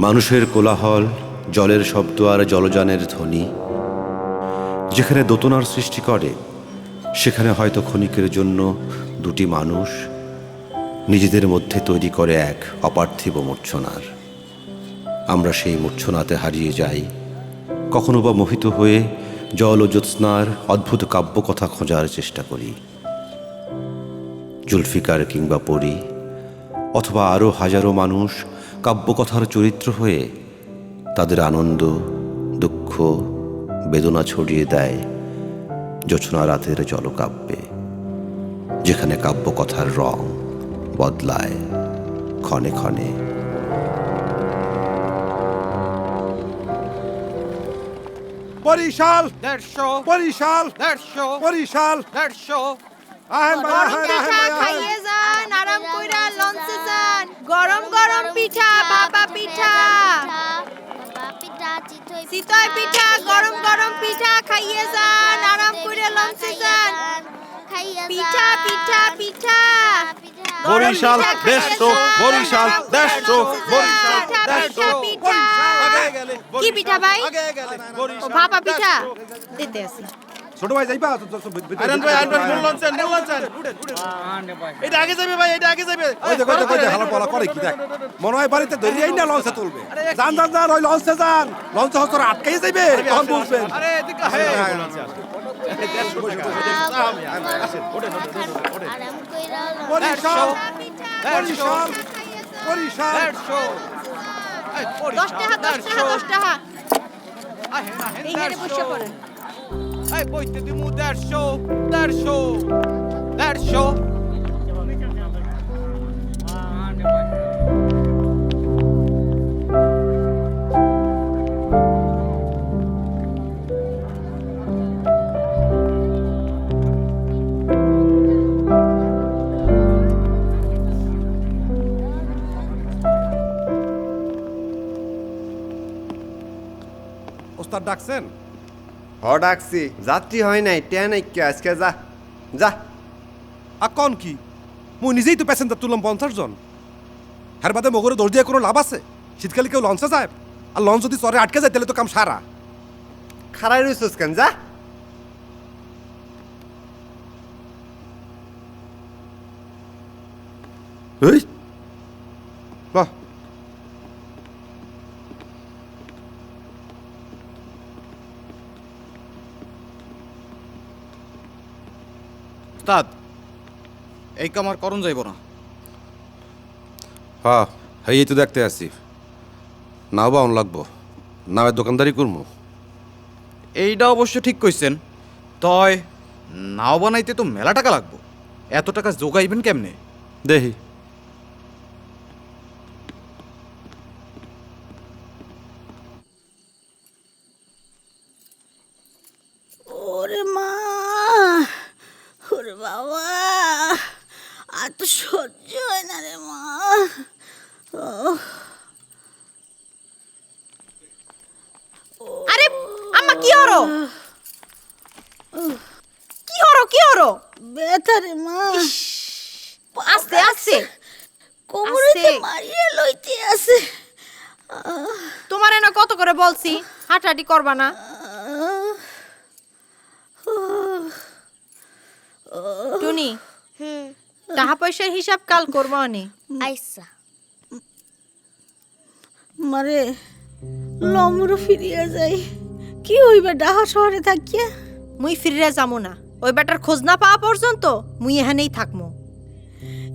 মানুষের কোলাহল, জলের শব্দ আর জলযানের ধ্বনি যেখানে দোতনার সৃষ্টি করে, সেখানে হয়তো ক্ষণিকের জন্য দুটি মানুষ নিজেদের মধ্যে তৈরি করে এক অপার্থিব মূর্ছনার। আমরা সেই মূর্ছনাতে হারিয়ে যাই, কখনো বা মোহিত হয়ে জল ও জ্যোৎস্নার অদ্ভুত কাব্যকথা খোঁজার চেষ্টা করি। জুলফিকার কিংবা পরী অথবা আরও হাজারো মানুষ কাব্যকথার চরিত্র হয়ে তাদের আনন্দ, দুঃখ, বেদনা ছড়িয়ে দেয় জোছনা রাতের জলকাব্যে, যেখানে কাব্যকথার রং বদলায় ক্ষণে ক্ষণে। বরিশাল, দেড়শো, বরিশাল, দেড়শো, বরিশাল। দেড়শো। আহেন ভাই, গরম আহেন, পিঠা আহেন ভাই, আহেন। খাইয়ে যান, আরাম কইরা লঞ্চে যান। গরম গরম পিঠা, ভাপা পিঠা, চিতই পিঠা, গরম গরম পিঠা খাইয়ে যান, আরাম কইরা লঞ্চে যান। পিঠা পিঠা পিঠা, গরম বরিশাল, পিঠা খাইয়ে দেড়শো, যান, বরিশাল, আরাম কইরা দেড়শো, লঞ্চে যান। বরিশাল, পিঠা, দেড়শো, পিঠা, পিঠা। কি পিঠা ভাই? ও ভাপা পিঠা দিতে আছে। ছোট ভাই যাইবা? আয়রন ভাই, আয়রন ভাই, মূল লঞ্চেন, মূল লঞ্চেন। এটা আগে যাবে ভাই, এটা আগে যাবে। ওই দেখো, ওই দেখো, ওই দেখো, হালা পালা করে কি দেখ। মনে হয় বাড়িতে ধরিয়াই না লঞ্চে তুলবে। যান, যান, যান, ওই লঞ্চে যান। লঞ্চে হয়তো আটকাই যাইবে, তখন বুঝবেন। আরে এদিকে আহে। বরিশাল, দেড়শো, বরিশাল, বরিশাল। দেড়শো। এই, 10 টাকা 10 টাকা 10 টাকা। আহেন, আহেন, এইখানে বসে দেড়শো। পড়েন। এই, বইতে দিমু দেড়শো, দেড়শো, দেড়শো। ওস্তাদ ডাকছেন? ডাকছি, যাত্রী হয় নাই, ট্রেন আইকে আজকে যা যা। আর কন কি, মুই নিজেই তো প্যাসেঞ্জার তুললাম 50 জন। হ্যার বাদে মগরে দৌড় দিয়ে কোনো লাভ আছে? শীতকালে কেউ লঞ্চে যায়? আর লঞ্চ যদি চরে আটকে যায় তাহলে তো কাম সারা। খারাই রইছস কেন, যা। এই বাহ, উস্তাদ, এই কামার করণ যাইব না। হ্যাঁ, এই তো দেখতে আসছি। নাও বা অন লাগবো, নামের দোকানদারি করবো। এইটা অবশ্য ঠিক কইছেন, তয় নাও বানাইতে তো মেলা টাকা লাগবো। এত টাকা জোগাইবেন কেমনে? দেখি ওরে মা, ওরে বাবা, আর তো সহ্য হয় না রে মা। আরে আম্মা কি হলো? কি হলো কি হলো? ব্যথা রে মা, আস্তে আস্তে। কোমরেতে আস্তে। মারিয়ে লইতে আছে। তোমার না কত করে বলছি হাঁটাহাঁটি করবা না। টুনি, টাকা পয়সার হিসাব কাল করবো আনি। আইসা মারে লমরো ফিরিয়া যাই, কি হইবে ডাহা শহরে থাকিয়া? মুই ফিরে যাবো না, ওই বেটার খোঁজ না পাওয়া পর্যন্ত মুই এখানেই থাকবো।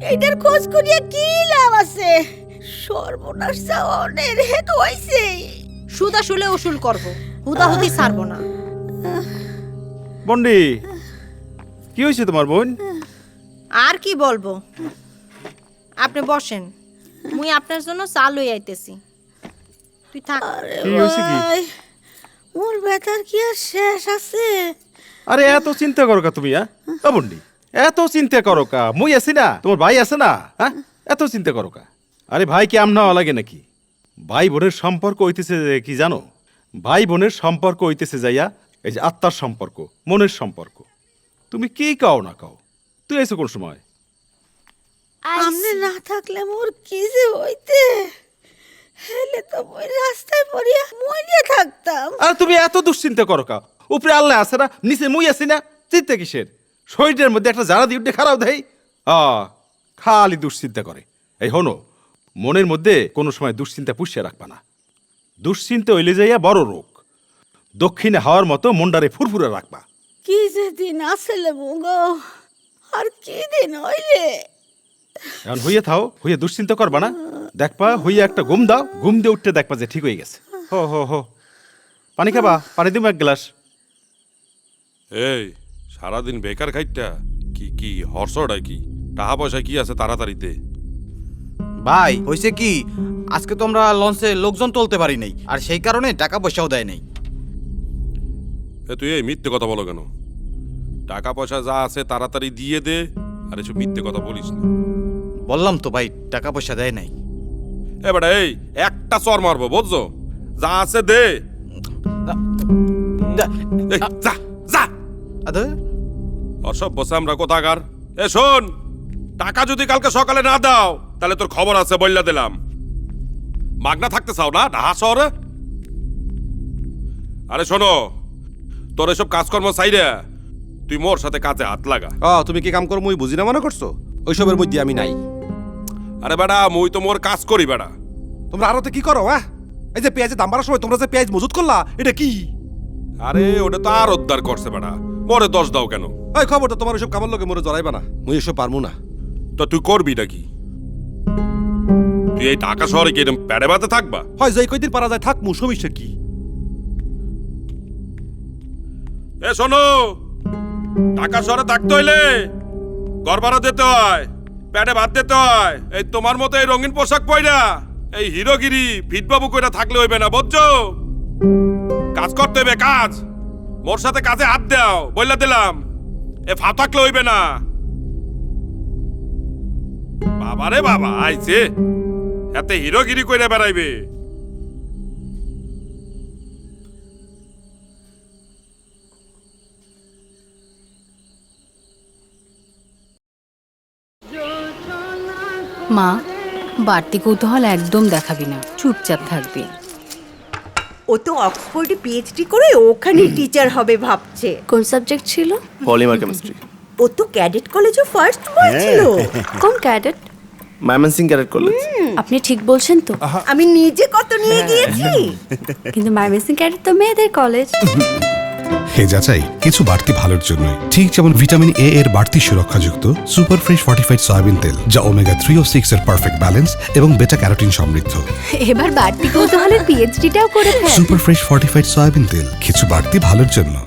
এইটার খোঁজ করিয়া কি লাভ আছে? সর্বনাশ যাওয়ানের হেত হইছে। সুদ আসলে উসুল করবো, হুদাহুদি ছাড়বো না। বন্ডি, কি হয়েছে তোমার বোন? আর কি বলবো, আপনি বসেন, মুই আপনার জন্য চা লই আইতেছি। তুই থাক। কি হয়েছে কি? ভাই, মোর ব্যথার কি আর শেষ আছে? আরে এত চিন্তা করো কা তুমি? বন্ডি, এত চিন্তা করো কা? মুই আছি না, তোমার ভাই আছে না? হ্যাঁ, এত চিন্তা করো কা? আরে ভাই কি আমনা লাগে নাকি? ভাই বোনের সম্পর্ক হইতেছে যে কি জানো? ভাই বোনের সম্পর্ক হইতেছে যাইয়া এই যে আত্মার সম্পর্ক, মনের সম্পর্ক। তুমি কি কাও না কাও, তুই এসে কোন সময়? আমনে না থাকলে মোর কি যে হইতে, হেলে তো ওই রাস্তায় পড়িয়া মইলে থাকতাম। আর তুমি এত দুশ্চিন্তা করো কা? উপরে আল্লাহ আছে না, নিচে মুই আছি না, চিন্তা কিসের? শরীরের মধ্যে একটা জারা দিয়ে উঠে খারাপ দেয়। খালি দুশ্চিন্তা করে। এই হনো, মনের মধ্যে কোনো সময় দুশ্চিন্তা পুষিয়ে রাখবা না। দুশ্চিন্তা হইলে যাইয়া বড় রোগ। দক্ষিণে হাওয়ার মতো মনটারে ফুরফুরে রাখবা। কি যে দিন আসলে মুগো, আর কি দিন হইলে। এখন হইয়া থাও, হইয়া দুশ্চিন্তা করবা না। দেখবা হইয়া একটা ঘুম দাও, ঘুম দিয়ে উঠতে দেখবা যে ঠিক হয়ে গেছে। হো হো হো, পানি খাবা? পানি দিব এক গ্লাস। এই সারাদিন বেকার খাইটা কি কি হর্ষটাই কি টাকা পয়সা কি আছে তাড়াতাড়িতে? ভাই হয়েছে কি, আজকে তো আমরা লঞ্চে লোকজন তুলতে পারি নাই, আর সেই কারণে টাকা পয়সাও দেয় নাই। তুই এই মিথ্যে কথা বলো কেন? টাকা পয়সা যা আছে তাড়াতাড়ি দিয়ে দে, আর এসব মিথ্যে কথা বলিস না। বললাম তো ভাই, টাকা পয়সা দেয় নাই। এবারে এই একটা চর মারবো, বুঝছো? যা আছে দে। এই, যা যা। অসব বসে আমরা কোথাকার। এ শোন, টাকা যদি কালকে সকালে না দাও তাহলে তোর খবর আছে বললা দিলাম। মাগনা থাকতে চাও না ঢাকা শহরে? আরে শোনো, তোর এসব কাজকর্ম চাইরে তুই মোর সাথে কাজে হাত লাগা। তুমি কি কাম করো মুই বুঝি না মনে করছো? ওইসবের মধ্যে আমি নাই। আরে বেটা, মুই তো মোর কাজ করি বেটা। তোমরা আরতে কি করো? হ্যাঁ, এই যে পেঁয়াজের দাম বাড়ার সময় তোমরা যে পেঁয়াজ মজুত করলা, এটা কি? আরে ওটা তো আর উদ্ধার করছে বেটা, মোরে দোষ দাও কেন? ওই খবরটা তোমার ওইসব কামার লোকে মোরে জড়াইবা না, মুই এসব পারমু না। তো তুই করবি নাকি? তুই এই ঢাকা শহরে কি এরকম প্যাডে বাতে থাকবা? হয় যে কয়দিন পারা যায় থাক, মু সমস্যা কি? এ শোনো, ঢাকা শহরে থাকতে হইলে ঘর ভাড়া দিতে হয়, প্যাডে ভাত দিতে হয়। এই তোমার মতো এই রঙিন পোশাক পয়রা এই হিরোগিরি ফিটবাবু কইরা থাকলে হইবে না, বুঝছো? কাজ করতে হইবে, কাজ। মোর সাথে কাজে হাত দাও বইলা দিলাম। এ ফা থাকলে হইবে না। বাবারে বাবা আইছে, এতে হিরোগিরি কইরা বেড়াইবে। মা, বাড়তি কৌতূহল একদম দেখাবি না, চুপচাপ থাকবি। ও তো অক্সফোর্ডে পিএইচডি করে ওখানে টিচার হবে ভাবছে। কোন সাবজেক্ট ছিল? Polymer chemistry. ও তো ক্যাডেট কলেজে ফার্স্ট বয় ছিল। কোন ক্যাডেট? Mymensingh cadet college. আপনি ঠিক বলছেন তো? আমি নিজে কত নিয়ে গিয়েছি। কিন্তু ময়মনসিংহ ক্যাডেট তো মেয়েদের কলেজ। হে যাচাই কিছু বাড়তি ভালোর জন্য, ঠিক যেমন ভিটামিন এ এর বাড়তি সুরক্ষাযুক্ত সুপার ফ্রেশ ফর্টিফাইড সয়াবিন তেল, যা ওমেগা 3 ও 6 এর পারফেক্ট ব্যালেন্স এবং বেটা ক্যারোটিন সমৃদ্ধ। এবার বাড়তি কৌতূহলের পিএইচডিটাও করে fail. Super fresh fortified soybean তেল, কিছু বাড়তি ভালোর জন্য।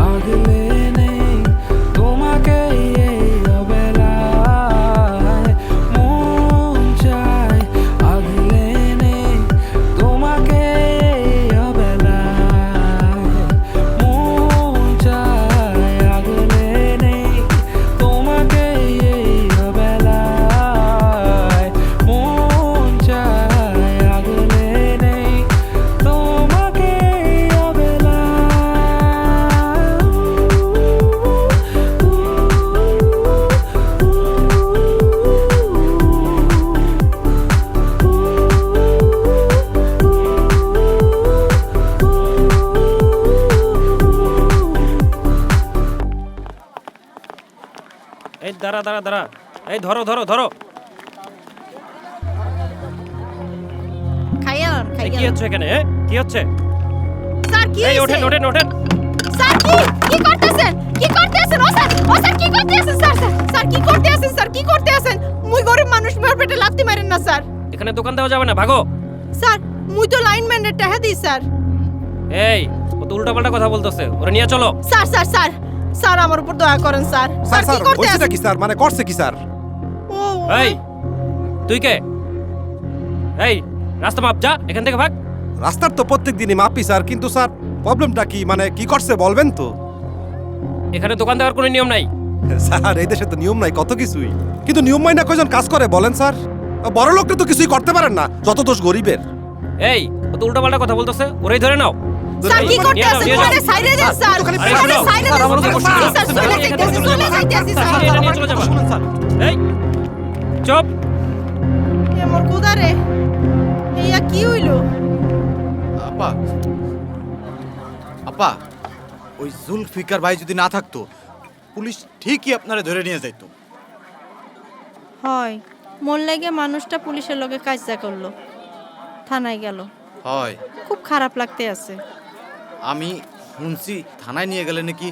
আগলে নেই তোমাকে এই দাঁড়া দাঁড়া দাঁড়া, এই ধরো ধরো ধরো। খাইয়া লন, এই খাইয়া কি লন। হচ্ছে এখানে? কি হচ্ছে? স্যার কি এই হইছে? ওঠেন ওঠেন ওঠেন। স্যার কি করতেছেন? কি করতেছেন? ও স্যার কি করতেছেন? স্যার কি করতেছেন? স্যার কি করতেছেন? মুই গরিব মানুষ, মোর পেটে লাথি মারেন না স্যার। এখানে দোকান দেওয়া যাবে না, ভাগো। স্যার মুই তো লাইনম্যানের টাকা দিই স্যার। এই ও তো উল্টাপাল্টা কথা বলতেছে, ওরে নিয়ে চলো। স্যার স্যার স্যার স্যার আমার উপর দয়া করেন স্যার। স্যার স্যার কি স্যার করতে হইছেটা আছেন? কি স্যার, মানে করছে কি স্যার? ও এই তুই কে? এই রাস্তা মাপ, যা এখান থেকে ভাগ। রাস্তার তো প্রত্যেক দিনই মাপি স্যার, কিন্তু স্যার প্রবলেমটা কি, মানে কি করছে বলবেন তো? এখানে দোকান দেওয়ার কোনো নিয়ম নাই। স্যার এই দেশে তো নিয়ম নাই কত কিছুই, কিন্তু নিয়ম মাইনা কয়জন কাজ করে বলেন স্যার? বড় লোকটা তো কিছুই করতে পারেন না, যত দোষ গরিবের। এই ও তো উল্টাপাল্টা কথা বলতেছে, ওরেই ধরে নাও। স্যার কি করতে নিয়ে যাও, আছেন? নিয়ে যাও। ওরে সাইডে দেন স্যার। একটু খালি আরে ওরে শোনো, সাইডে স্যার, দেন। আমার উপর বসুন। জি, স্যার চলে স্যার, যাইতেছি, এখান থেকে চলে যাইতেছি স্যার। স্যার, এটা নিয়ে চলে যাবা। এই চুপ। এ মোর কোদারে এইয়া কি হইলো? আপা, আপা, ওই জুলফিকার ভাই যদি না থাকতো, পুলিশ ঠিকই আপনারা ধরে নিয়ে যাইতো। হয় মোর লাগে মানুষটা পুলিশের লগে কাজটা করলো, থানায় গেল। হয়, খুব খারাপ লাগতে আছে। আমি শুনছি থানায় নিয়ে গেলে নাকি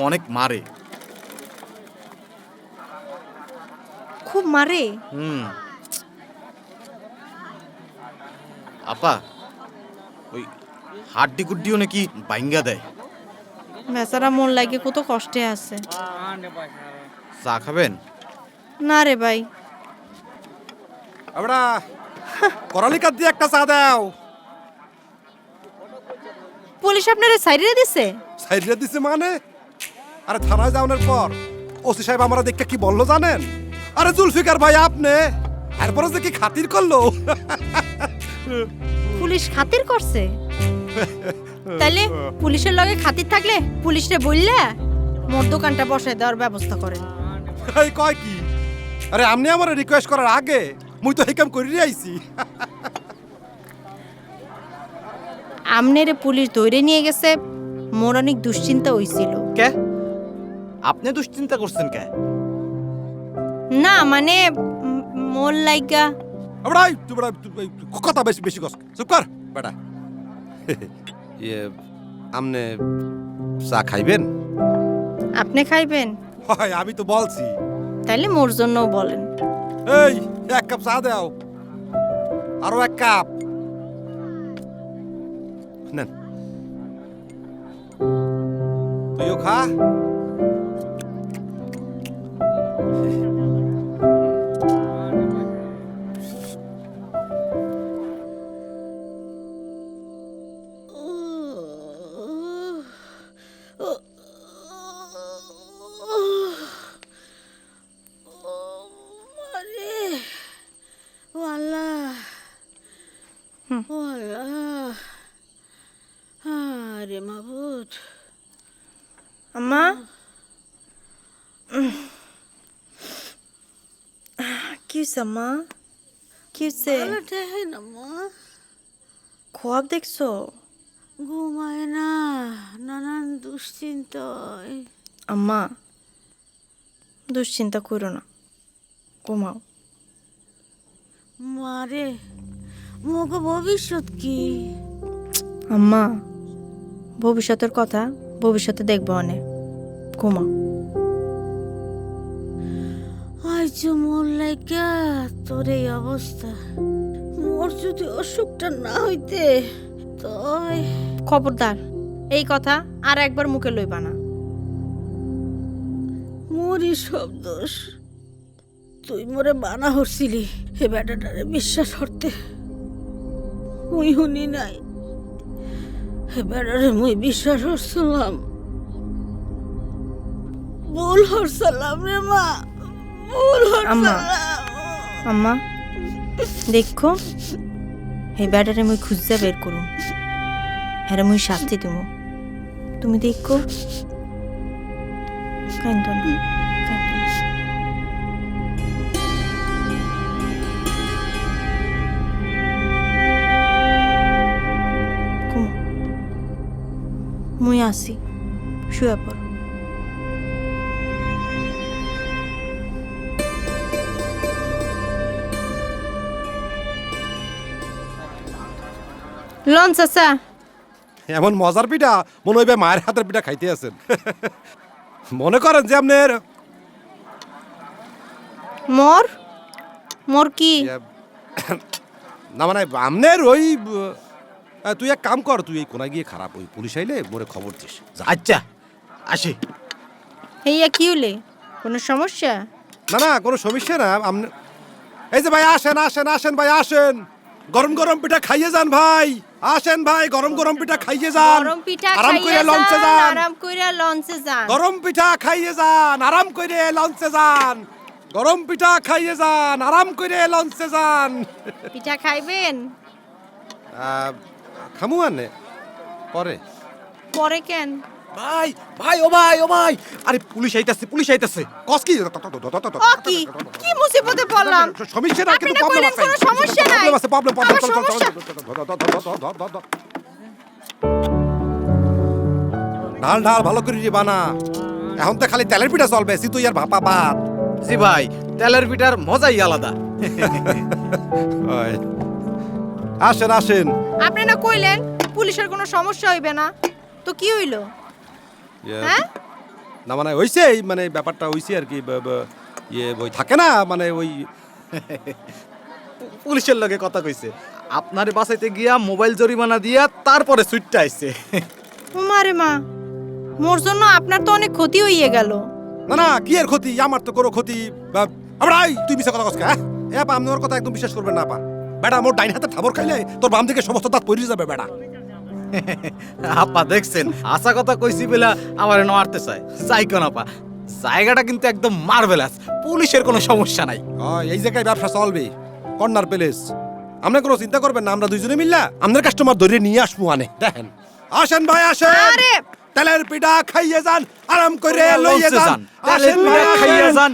অনেক মারে। খুব মারে? আপা, ওই হাড্ডি গুড্ডিও নাকি বাইঙ্গা দেয়। বেচারা মন লাগে কত কষ্টে আছে। চা খাবেন? না রে ভাই। আমরা করালিকার দিয়ে একটা চা দাও। পুলিশ আপনারে সাইডে দিছে? সাইডে দিছে মানে? আরে থানায় যাওয়ার পর ওসি সাহেব আমরা দেখে কি বললো জানেন? আরে জুলফিকার ভাই আপনি এরপরে যে কি খাতির করলো। পুলিশ খাতির করছে? তাইলে পুলিশের লগে খাতির থাকলে পুলিশরে বললে মোর দোকানটা বসায় দেওয়ার ব্যবস্থা করেন। এই কয় কি? আরে আপনি আমার রিকোয়েস্ট করার আগে মুই তো এই কাম করি আইছি। আমনেরে পুলিশ ধরে নিয়ে গেছে, মোর অনেক দুশ্চিন্তা হইছিল। কে? আপনি দুশ্চিন্তা করছেন কে? না মানে মোর লাইগা। আমরা কথা বেশি বেশি কস চুপ কর বেটা। ইয়ে আমনে চা খাইবেন? আপনি খাইবেন? হয় আমি তো বলছি। তাইলে মোর জন্যও বলেন। এই এক কাপ চা দাও, আরো এক কাপ নেন। তুইও খা। আরে মাবুদ, আম্মা কি হইছে আম্মা? কি হইছে? দেখেন আম্মা, খোয়াব দেখছো? ঘুমায় না, নানান দুশ্চিন্তায়। আম্মা দুশ্চিন্তা করো না, ঘুমাও। মারে মগ ভবিষ্যৎ কি? আম্মা ভবিষ্যতের কথা ভবিষ্যতে দেখবো অনেক, ঘুমাও। আজ মোর লাইগা তোর এই অবস্থা। মোর যদি অসুখটা না হইতে তয়। খবরদার এই কথা আর একবার মুখে লইবা না। মোরই সব দোষ। তুই মোরে বানা হরছিলি হে বেটাটারে বিশ্বাস করতে, মুই শুনি নাই। হে বেটারে মুই বিশ্বাস করছিলাম, ভুল হরছিলাম রে মা, ভুল আম্মা হরছিলাম। আম্মা দেখো, এই ব্যাটারে মুই খুঁজতে বের করুম, হ্যাঁ মুই শাস্তি দিব। তুমি দেখো, কাইন্দ না, কাইন্দ না। ঘুমো, মুই আসি, শুয়ে পড়ো। লন চাচা এমন মজার পিঠা মনে হইবে মায়ের হাতের পিঠা খাইতে আছেন। মনে করেন যে আপনার মোর মোর কি না মানে আমনের ওই তুই এক কাম কর, তুই এই কোনায় গিয়ে খারাপ ওই পুলিশ আইলে মোরে খবর দিস। যা। আচ্ছা আসি। হেইয়া কি হলে কোনো সমস্যা? না না কোনো সমস্যা না। আপনি এই যে ভাই আসেন আসেন আসেন ভাই আসেন, গরম গরম পিঠা খাইয়ে যান ভাই। আসেন ভাই গরম গরম পিঠা খাইয়ে যান, গরম পিঠা আরাম খাইয়ে করে লঞ্চে যান, যান। আরাম কইরা লঞ্চে যান। গরম পিঠা খাইয়ে যান, আরাম করে লঞ্চে যান। গরম পিঠা খাইয়ে যান, আরাম করে লঞ্চে যান। পিঠা খাইবেন? খামু আনে পরে। পরে কেন? ভাই ভাই ও ভাই ও ভাই, আরে পুলিশ আইতাছে পুলিশ আইতাছে। কস কি ও কি কি মুসিবতে পড়লাম? সমস্যা না, কিন্তু আপনি না প্রবলেম কইলেন আছে। কোনো সমস্যা নাই। প্রবলেম আছে, প্রবলেম আমার সমস্যা। ঢাল ঢাল ভালো করে রে বানা। এখন তো খালি তেলের পিঠা চলবে, তুই আর ভাপা ভাত। জি ভাই, তেলের পিঠার মজাই আলাদা। ওই, আসেন আসেন। আপনি না কইলেন পুলিশের কোনো সমস্যা হইবে না, তো কি হইলো? হ্যাঁ না মানে হইছে, মানে ব্যাপারটা হইছে আর কি। ইয়ে ওই থাকে না মানে ওই পুলিশের লগে কথা কইছে, আপনারে বাঁচাইতে গিয়া মোবাইল জরিমানা দিয়া তারপরে সুইটটা আইছে। মারে মা, মোর জন্য আপনার তো অনেক ক্ষতি হইয়ে গেল। না না কি এর ক্ষতি? আমার তো কোনো ক্ষতি। আমরা তুই মিছা কথা কস কা? এ আপা আপনি ওর কথা একদম বিশ্বাস করবেন না আপা। বেটা মোর ডাইন হাতে ঠাবর খাইলে তোর বাম দিকে সমস্ত দাঁত পড়ে যাবে বেটা। আপা দেখছেন আশা কথা কইছি বেলা আমার মারতে চায়। যাই কোন আপা, জায়গাটা কিন্তু একদম মার্ভেলাস, পুলিশের কোনো সমস্যা নাই। এই জায়গায় ব্যবসা চলবে, কর্নার প্যালেস। আপনি কোনো চিন্তা করবেন না, আমরা দুইজনে মিললা আপনার কাস্টমার ধরে নিয়ে আসবো। আনে দেখেন, আসেন ভাই আসেন। আরে তেলের পিঠা খাইয়ে যান, আরাম করে লইয়ে যান। তেলের পিঠা খাইয়া যান।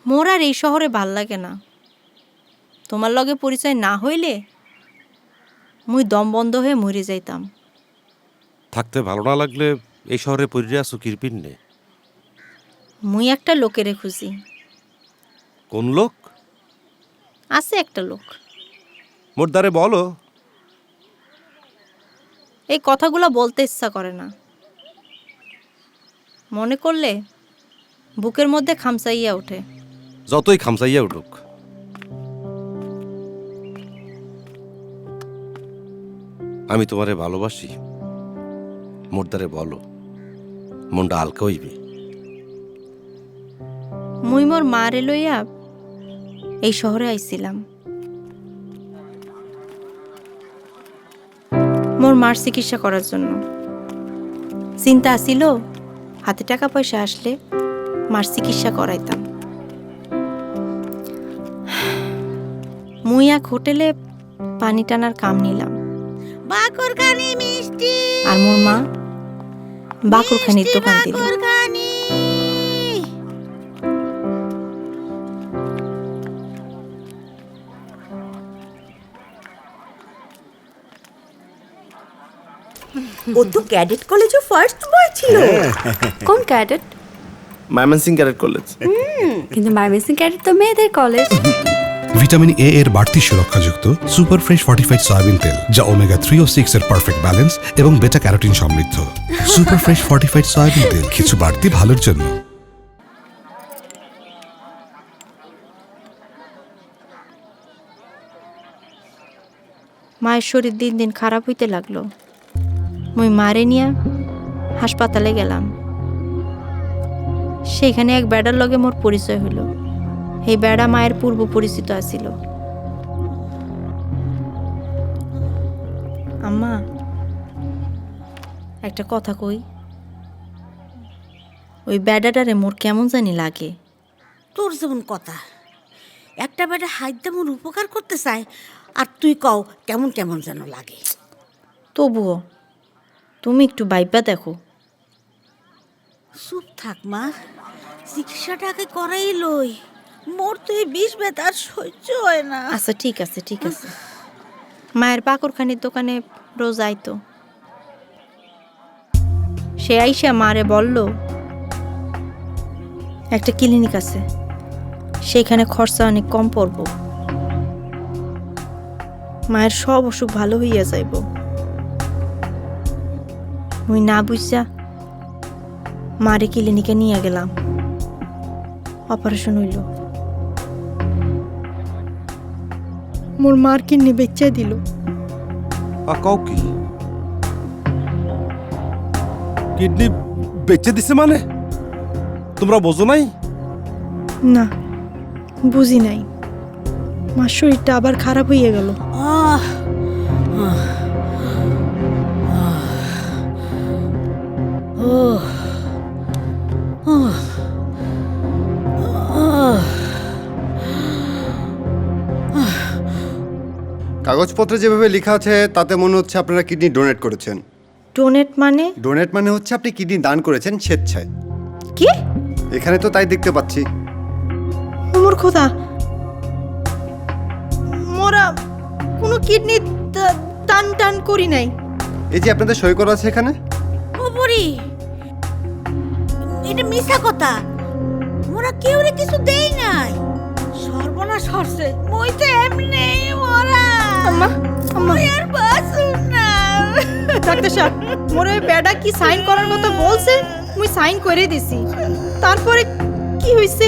মোর আর এই শহরে ভাল লাগে না। তোমার লগে পরিচয় না হইলে মুই দম বন্ধ হয়ে মরে যাইতাম। থাকতে ভালো না লাগলে এই শহরে পড়ে আসো কিরপিন নে। মুই একটা লোকেরে খুঁজি। কোন লোক? আছে একটা লোক। মোর দ্বারে বলো। এই কথাগুলো বলতে ইচ্ছা করে না, মনে করলে বুকের মধ্যে খামচাইয়া ওঠে। যতই খামচাইয়া উঠুক, আমি তোমারে ভালোবাসি। মোর দ্বারে বলো, মনটা হালকা হইবে। মুই মোর মারে লইয়া এই শহরে আইছিলাম। মোর মার চিকিৎসা করার জন্য। চিন্তা আসিল হাতে টাকা পয়সা আসলে মার চিকিৎসা করাইতাম। মুই এক হোটেলে পানি টানার কাম নিলাম। বাকুরখানি মিষ্টি আর মোর মা বাকুরখানির দোকান দিল। ও তো ক্যাডেট কলেজে ফার্স্ট বয় ছিল। কোন ক্যাডেট? Mymensingh cadet college. কিন্তু ময়মনসিং ক্যাডেট তো মেয়েদের কলেজ। ভিটামিন এ এর বাড়তি সুরক্ষাযুক্ত সুপার ফ্রেশ ফর্টিফাইড সয়াবিন তেল, যা ওমেগা 3 ও 6 এর পারফেক্ট ব্যালেন্স এবং বেটা ক্যারোটিন সমৃদ্ধ। সুপার ফ্রেশ ফর্টিফাইড সয়াবিন তেল, কিছু বাড়তি ভালোর জন্য। মায়ের শরীর দিন দিন খারাপ হইতে লাগলো। মুই মারে নিয়া হাসপাতালে গেলাম। সেখানে এক বেড়ার লগে মোর পরিচয় হইল। এই বেড়া মায়ের পূর্ব পরিচিত আছিল। আম্মা, একটা কথা কই, ওই বেড়াটারে মোর কেমন জানি লাগে। তোর যেমন কথা, একটা বেটা হাইতে মোর উপকার করতে চায়, আর তুই কও কেমন কেমন যেন লাগে। তবুও তুমি একটু বাইবা দেখো। চুপ থাক মা, চিকিৎসাটা আগে করাই লই। মোর তো এই বিষ ব্যথার সহ্য হয় না। আচ্ছা ঠিক আছে ঠিক আছে। মায়ের পাকড়খানির দোকানে রোজ আইতো। সে আইসা মারে বলল একটা ক্লিনিক আছে, সেখানে খরচা অনেক কম পড়ব, মায়ের সব অসুখ ভালো হইয়া যাইব। মুই না বুঝা মারে ক্লিনিকে নিয়ে গেলাম। অপারেশন হইল। মোর মার কিডনি বেচা দিল। কাউ কি কিডনি বেচে দিছে মানে? তোমরা বোঝো নাই? না, বুঝি নাই। মার শরীরটা আবার খারাপ হইয়া গেল। আহ কাগজপত্রে যেভাবে লেখা আছে তাতে মনে হচ্ছে আপনারা কিডনি ডোনেট করেছেন। ডোনেট মানে? ডোনেট মানে হচ্ছে আপনি কিডনি দান করেছেন স্বেচ্ছায়। কি? এখানে তো তাই দেখতে পাচ্ছি। মোর খোদা, মোরা কোনো কিডনি টান টান করি নাই। এই যে আপনাদের সই করা আছে এখানে। ও বুড়ি, এটা মিছা কথা। মোরা কেউ রে কিছু দেই নাই। সর্বনাশ হচ্ছে। মই তো এমনি মোরা। আম্মা, আম্মা, আর বাসুন না। ডাক্তার সাহেব, মোর ওই বেডা কি সাইন করার কথা বলছে, মুই সাইন করে দিছি। তারপরে কি হইছে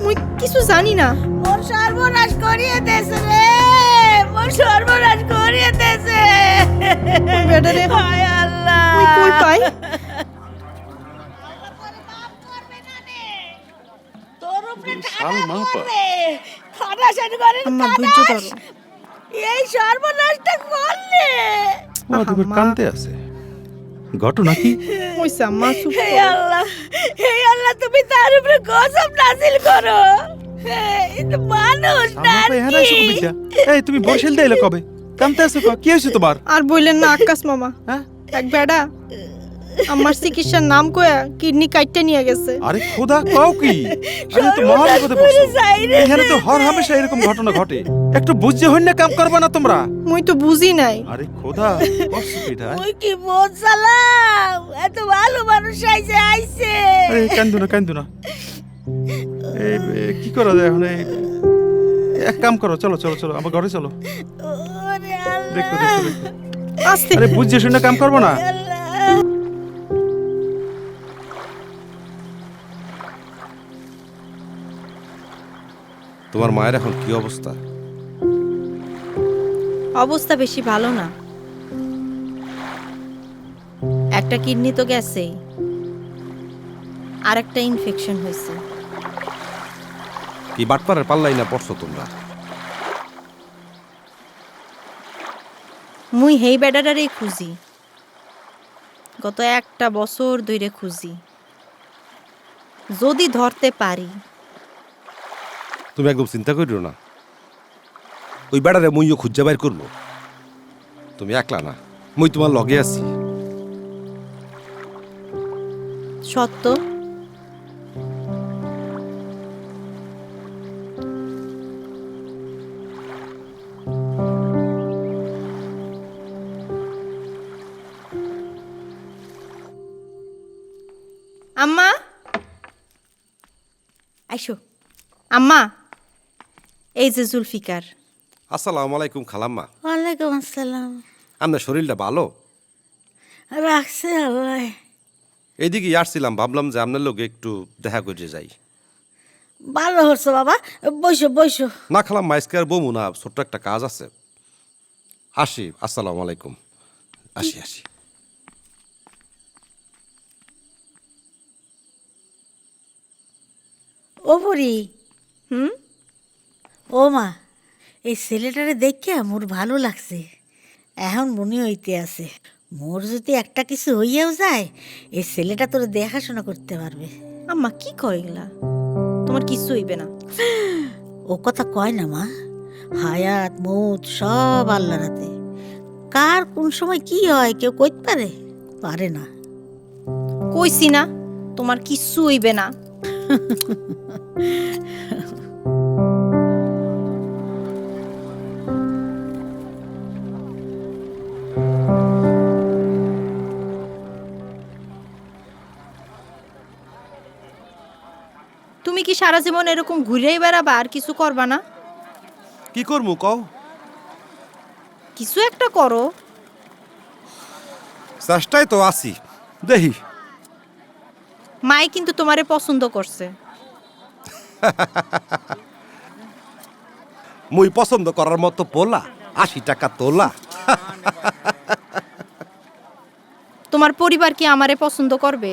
মুই কিছু জানি না। মোর সর্বনাশ করিয়ে দেছে রে, মোর সর্বনাশ করিয়ে দেছে। বেডা রে, হায় আল্লাহ, মুই কই পাই? তোর উপরে ঠাডা করবে। খানা শেষ করে আম্মা ধৈর্য ধরো। এই সর্বনাশটা করলে। তুমি কানতে আছে, ঘটনা কি? হইছে আম্মা, চুপ হে করো। আল্লাহ, হে আল্লাহ, তুমি তার উপরে গজব নাজিল করো। এই তো মানুষ না। এই তুমি বরিশাল দিলে কবে? কানতে আছো কি হয়েছে তোমার? আর বললেন না আকাশ মামা, হ্যাঁ? এক বেডা আমার চিকিৎসার নাম কয়া কিডনি কাটতে নিয়ে গেছে। আরে খোদা, কও কি? আরে তো মহা বিপদে পড়ছো। এখানে তো হর হামেশা এরকম ঘটনা ঘটে। একটু বুঝে হইন না কাম করবা না তোমরা? মুই তো বুঝি নাই। আরে খোদা, কষ্ট কিটা? ওই কি বলছালাম, এত ভালো মানুষ আইছে। আরে কান্দু না। এই কি করা যায় এখন? এক কাম করো, চলো আমার ঘরে চলো। ওরে আল্লাহ, দেখো আস্তে। আরে বুঝে শুনে কাম করবো না? তোমার মায়ের এখন কি অবস্থা? অবস্থা বেশি ভালো না। একটা কিডনি তো গেছেই, আর একটা ইনফেকশন হয়েছে। কি বাটপাড়ের পাল্লাই না পড়ছো তোমরা? মুই হেই বেডাটারেই খুঁজি, গত একটা বছর ধরে খুঁজি। যদি ধরতে পারি। তুমি একদম চিন্তা করিও না, ওই বেড়ারে মুইও খুঁজে বাইর করবো। তুমি একলা না, মুই তোমার লগে আছি। সত্য? আম্মা, আইসো। আম্মা, এই যে জুলফিকার। আসসালামু আলাইকুম খালাম্মা। ওয়ালাইকুম আসসালাম। আপনার শরীরটা ভালো? রাখছে আল্লাহ। এইদিকে আসছিলাম, ভাবলাম যে আপনার লোক একটু দেখা করে যাই। ভালো হচ্ছে বাবা, বইসো বইসো। না খালাম্মা, আজকে আর বমু না, ছোট্ট একটা কাজ আছে। আসি, আসসালামু আলাইকুম। আসি আসি। ও বুড়ি, ও মা, এই ছেলেটারে দেখে মোর ভালো লাগছে। এখন মনে হইতে আছে, মোর যদি একটা কিছু হইয়াও যায়, এই ছেলেটা তোর দেখাশোনা করতে পারবে। আম্মা কি কয় এগুলা? তোমার কিছু হইবে না। ও কথা কয় না মা, হায়াত মৌত সব আল্লাহর হাতে। কার কোন সময় কি হয় কেউ কইতে পারে? পারে না। কইছি না তোমার কিছু হইবে না। তুমি কি সারা জীবন এরকম ঘুরেই বেড়াবা আর কিছু করবা না? কি করবো কও? কিছু একটা করো। চেষ্টায় তো আছি, দেখি। মাই কিন্তু তোমারে পছন্দ করছে। মুই পছন্দ করার মতো পোলা 80 টাকা তোলা। তোমার পরিবার কি আমারে পছন্দ করবে?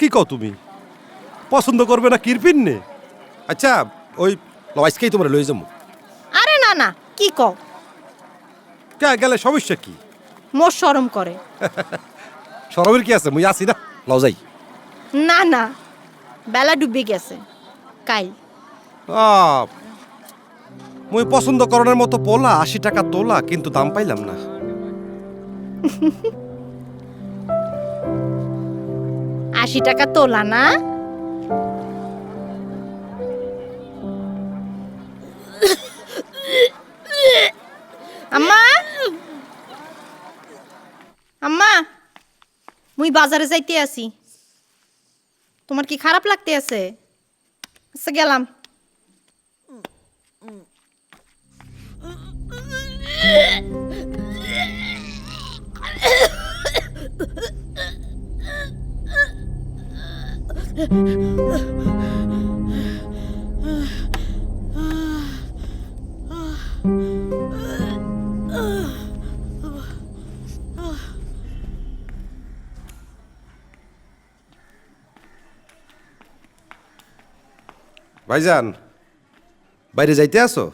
কি কও তুমি? পছন্দ করবে না কিরপিন নে? আচ্ছা, ওই লবাইসকেই তোমরা লই যাবো। আরে না না, কি কও? কে গেলে সমস্যা কি? মোর শরম করে। সরবের কি আছে, মুই আছি না, লও যাই। না না, বেলা ডুবে গেছে, কাল। মুই পছন্দ করার মতো পোলা 80 টাকা তোলা, কিন্তু দাম পাইলাম না। আশি টাকা তোলা না? আম্মা, আম্মা, মুই বাজারে যাইতে আছি। তোমার কি খারাপ লাগতে আছে? আচ্ছা গেলাম। ভাইজান, বাইরে যাইতে আসো?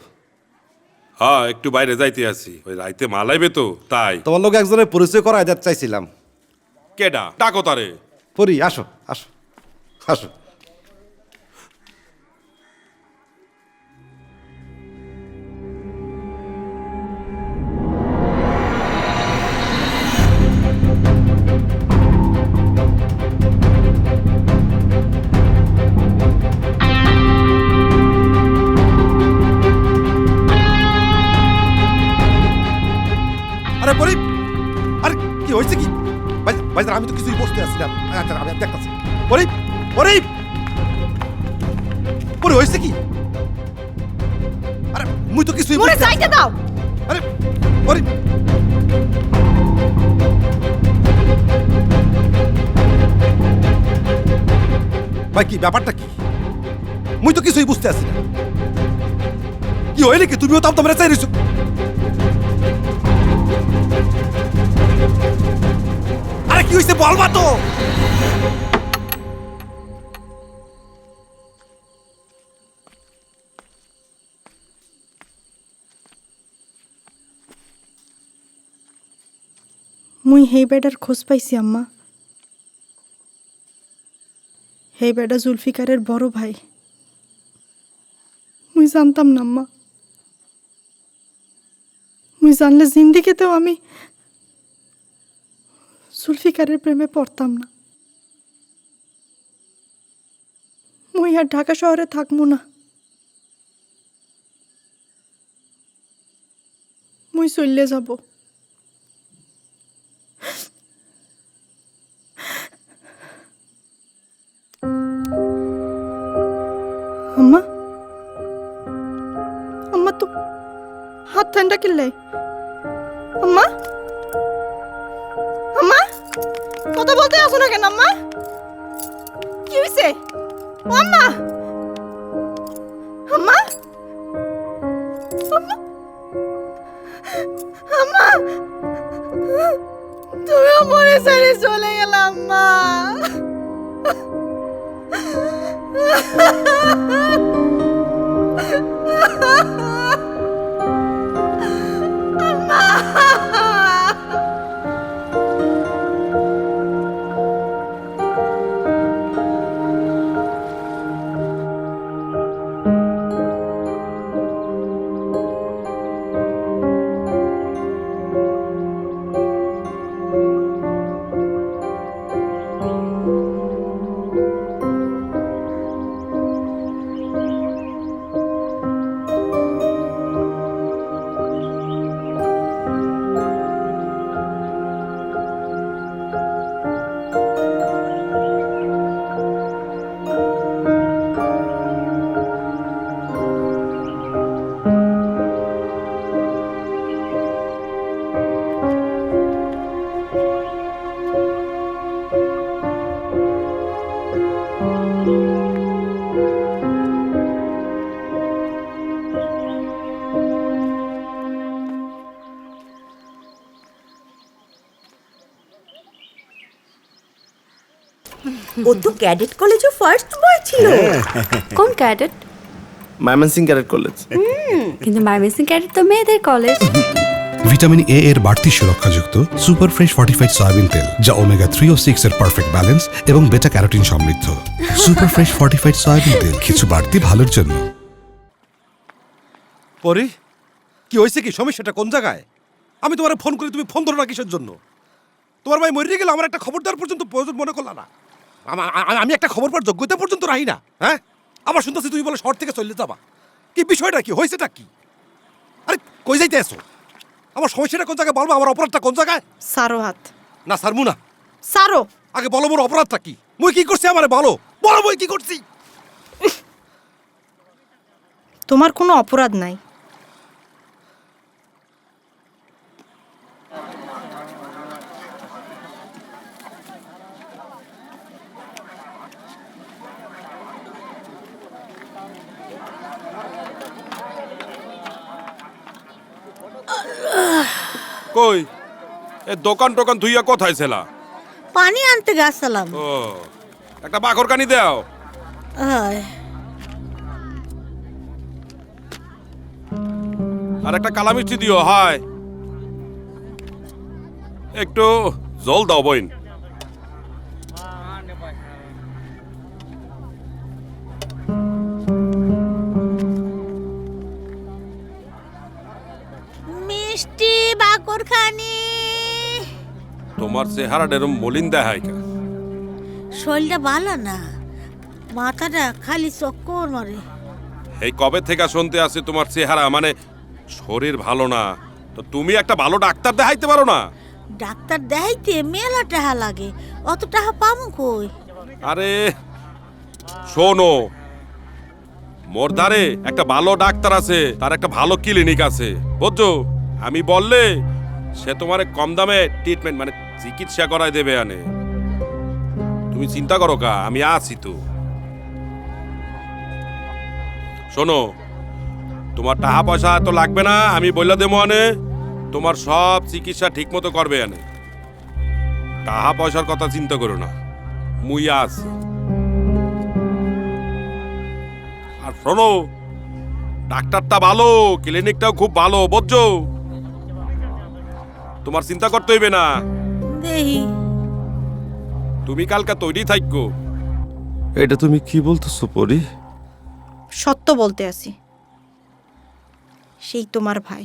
হ্যাঁ, একটু বাইরে যাইতে আছি, ওই রাইতে মালাইবে তো তাই। তোমার লোক একজনের পরিচয় করায় দিতে চাইছিলাম। কেডা? ডাকো তারে। পরি, আসো আসো আসো। আরে পরি, আরে কি হয়েছে কি? ভাইজান, আমি তো কিছুই বসতে আসছি না। আচ্ছা, আমি দেখতেছি। পরি, পরি, পরি, হয়েছে কি? আরে মুই তো কিছুই মোরে বুঝতে যাইতে দাও। আরে পরি, ভাই কি ব্যাপারটা কি? মুই তো কিছুই বুঝতে আসছি না। কি হইলে কি? তুমিও তো তোমরা চাই রইছো। আরে কি হইছে বলবা তো? মুই হেই বেডার খোঁজ পাইছি আম্মা। হেই বেডা জুলফিকারের বড় ভাই। মুই জানতাম না আম্মা। মুই জানলে জিন্দিগিতেও আমি জুলফিকারের প্রেমে পড়তাম না। মুই আর ঢাকা শহরে থাকবো না। মুই চললে যাব। আম্মা, তো হাত ঠান্ডা কিনলে আম্মা আম্মা কথা বলতে আসো না কেন আম্মা কি হয়েছে ও আম্মা আম্মা আম্মা আম্মা তুমি মরে ছেড়ে চলে গেলাম আম্মা ও তো ক্যাডেট কলেজে ফার্স্ট বয় ছিল কোন ক্যাডেট? Mymensingh cadet college. কিন্তু ময়মনসিং ক্যাডেট তো মেয়েদের কলেজ। ভিটামিন এ এর বাড়তি সুরক্ষাযুক্ত সুপার ফ্রেশ ফর্টিফাইড সয়াবিন তেল যা ওমেগা 3 ও 6 এর পারফেক্ট ব্যালেন্স এবং বেটা ক্যারোটিন সমৃদ্ধ। সুপার ফ্রেশ ফর্টিফাইড সয়াবিন তেল, কিছু বাড়তি ভালোর জন্য। পরি কি হয়েছে, কি সমস্যাটা কোন জায়গায়? আমি তোমার ফোন করি, তুমি ফোন ধরো না কিসের জন্য? তোমার ভাই মরে গেলে আমার একটা খবর দেওয়ার পর্যন্ত প্রয়োজন মনে করলা না? আমি একটা খবর পাওয়ার যোগ্যতা পর্যন্ত রাহি না। হ্যাঁ, আবার শুনতেছি তুমি বলে শহর থেকে চলে যাবা। কি বিষয়টা, কি হয়েছেটা কি? আরে কই যাইতে এসো? আমার সমস্যাটা কোন জায়গায় বলবো, আমার অপরাধটা কোন জায়গায়? সারো হাত না সারমু না। সারো আগে বলো মোর অপরাধটা কি? মুই কি করছি আমারে বলো, বলো মুই কি করছি? তোমার কোনো অপরাধ নাই। কই এ দোকান টোকান ধুইয়া কোথায় ছিলা? পানি আনতে গেছিলাম। ও একটা বাকর কানি দাও। আর একটা কালা মিষ্টি দিও। হায় একটু জল দাও বইন। মিষ্টি বাকর খানি। তোমার চেহারা এরম মলিন দেখায় কে? শরীরটা ভালো না, মাথাটা খালি চক্কর মারে। এই কবে থেকে শুনতে আসি তোমার চেহারা মানে শরীর ভালো না, তো তুমি একটা ভালো ডাক্তার দেখাইতে পারো না? ডাক্তার দেখাইতে মেলা টাকা লাগে, অত টাকা পামু কই? আরে শোনো, মোর ধারে একটা ভালো ডাক্তার আছে, তার একটা ভালো ক্লিনিক আছে, বুঝছো? আমি বললে সে তোমার কম দামে ট্রিটমেন্ট মানে চিকিৎসা করাই দেবে। আনে তুমি চিন্তা করো কা, আমি আছি তো। শোনো, তোমার টাকা পয়সা তো লাগবে না, আমি বললে দেবো। আনে তোমার সব চিকিৎসা ঠিক মতো করবে। আনে টাকা পয়সার কথা চিন্তা করো না, মুই আছি। আর শোনো, ডাক্তারটা ভালো, ক্লিনিকটাও খুব ভালো, বুঝছো? তোমার চিন্তা করতে হইবে না। দেহি তুমি কালকে তৈরি থাকো। এটা তুমি কি বলতেছো পরি? সত্য বলতে আছি। সেই তোমার ভাই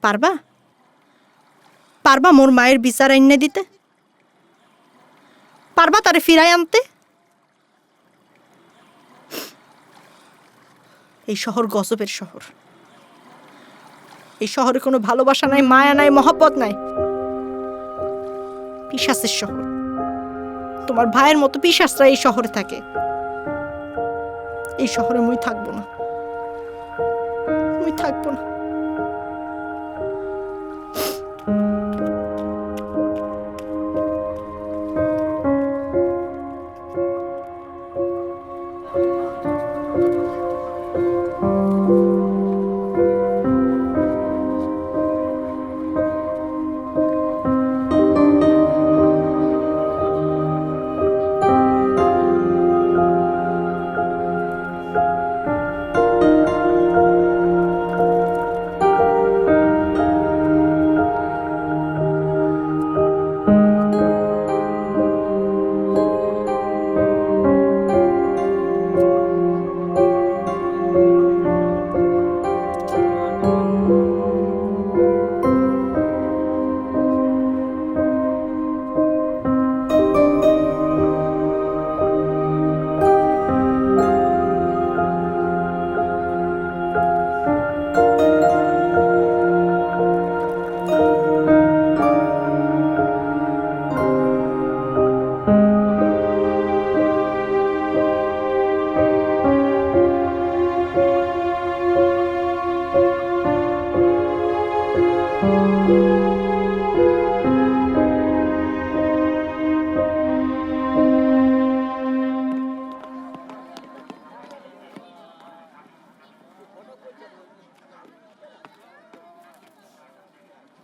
পারবা পারবা মোর মায়ের বিচার এনে দিতে? পারবা তারে ফিরাই আনতে? এই শহর গজবের শহর। এই শহরে কোনো ভালোবাসা নাই, মায়া নাই, মহব্বত নাই। পিশাচের শহর। তোমার ভাইয়ের মতো পিশাচরা এই শহরে থাকে। এই শহরে মুই থাকবো না। মুই থাকবো না।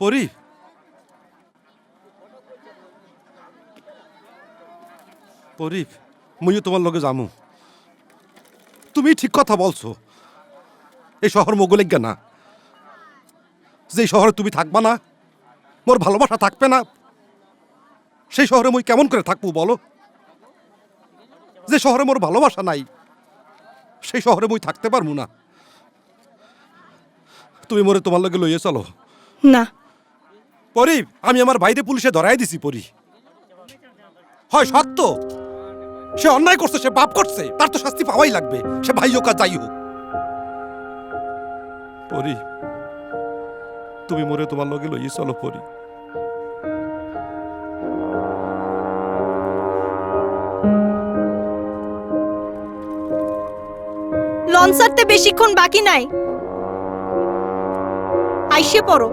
পরি, পরি, মুইও তোমার লগে যামু। তুমি ঠিক কথা বলছো। এই শহর মোগলেজ্ঞা না। যে শহরে তুমি থাকবা না, মোর ভালোবাসা থাকবে না, সেই শহরে মুই কেমন করে থাকবো বলো? যে শহরে মোর ভালোবাসা নাই, সেই শহরে মুই থাকতে পারবো না। তুমি মোরে তোমার লগে লইয়ে চলো। না। পরি, আমি আমার বাইরে পুলিশে ধরাই দিছি পরি। হয় সত্য, সে অন্যায় করছে, সে পাপ করছে, তার তো শাস্তি পাওয়াই লাগবে, সে ভাই হোক আর যাই হোক। পরি, তুমি মোরে তোমার লগে লইয়ে চলো পরি। লঞ্চ ছাড়তে বেশিক্ষণ বাকি নাই, আইসে পড়ো।